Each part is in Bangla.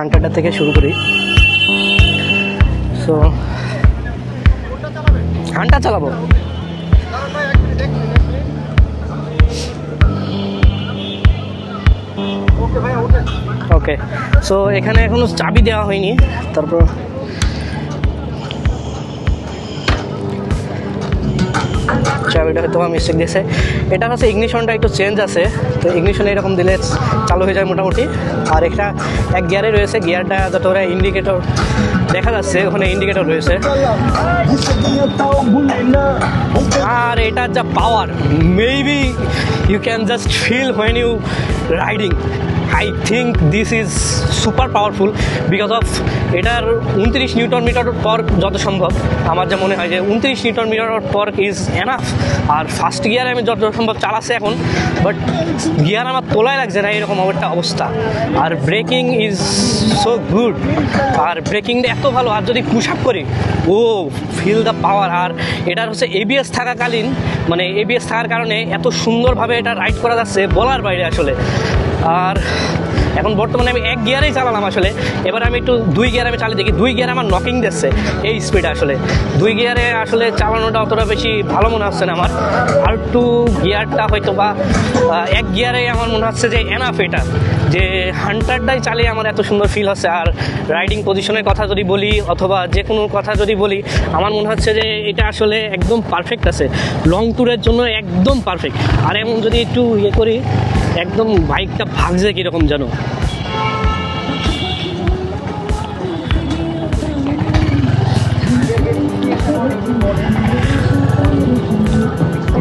হান্টারটা থেকে শুরু করি। সো হান্টার চালাবো। ওকে, সো এখানে এখনো চাবি দেওয়া হয়নি। তারপর চাবিটা হয়তো মিস্টেক দিয়েছে। এটা হচ্ছে ইগনিশনটা একটু চেঞ্জ আছে, তো ইগনিশনে এরকম দিলে চালু হয়ে যায় মোটামুটি। আর এটা এক গিয়ারে রয়েছে, গিয়ারটা যতটা ইন্ডিকেটর দেখা যাচ্ছে ওখানে ইন্ডিকেটর রয়েছে। আর এটার যা power, maybe you can just feel when you riding. I think this is super powerful because of এটার 29 নিউটন মিটার টর্ক যত সম্ভব আমার যা মনে হয় যে 29 newton metre torque is enough. আর ফার্স্ট গিয়ারে আমি যত সম্ভব চালাচ্ছি এখন, বাট গিয়ার আমার তোলায় লাগছে না এরকম একটা অবস্থা। আর ব্রেকিং ইজ সো গুড, আর ব্রেকিংটা এত ভালো। আর যদি পুশ আপ করি, ও ফিল দ্য পাওয়ার। আর এটার হচ্ছে এবিএস থাকাকালীন, মানে এবিএস থাকার কারণে এত সুন্দরভাবে এটা রাইড করা যাচ্ছে বলার বাইরে আসলে। আর এখন বর্তমানে আমি এক গিয়ারেই চালালাম আসলে। এবার আমি একটু দুই গিয়ার আমি চালিয়ে দেখি। দুই গিয়ারে আমার নকিং দিচ্ছে এই স্পিডে। আসলে দুই গিয়ারে আসলে চালানোটা অতটা বেশি ভালো মনে হচ্ছে না আমার। আর একটু গিয়ারটা হয়তো বা এক গিয়ারে আমার মনে হচ্ছে যে এনাফ। এটা যে হান্টারটাই চালিয়ে আমার এত সুন্দর ফিল হচ্ছে। আর রাইডিং পজিশনের কথা যদি বলি অথবা যে কোনো কথা যদি বলি, আমার মনে হচ্ছে যে এটা আসলে একদম পারফেক্ট আছে লং ট্যুরের জন্য, একদম পারফেক্ট। আর এমন যদি একটু ইয়ে করি, একদম বাইকটা ভাগছে কীরকম যেন।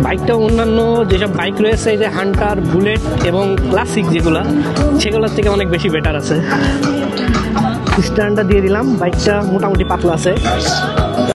বাইকটা অন্যান্য যেসব বাইক রয়েছে, এই যে হান্টার, বুলেট এবং ক্লাসিক যেগুলো, সেগুলোর থেকে অনেক বেশি বেটার আছে। স্ট্যান্ডটা দিয়ে দিলাম, বাইকটা মোটামুটি পাতলা আছে।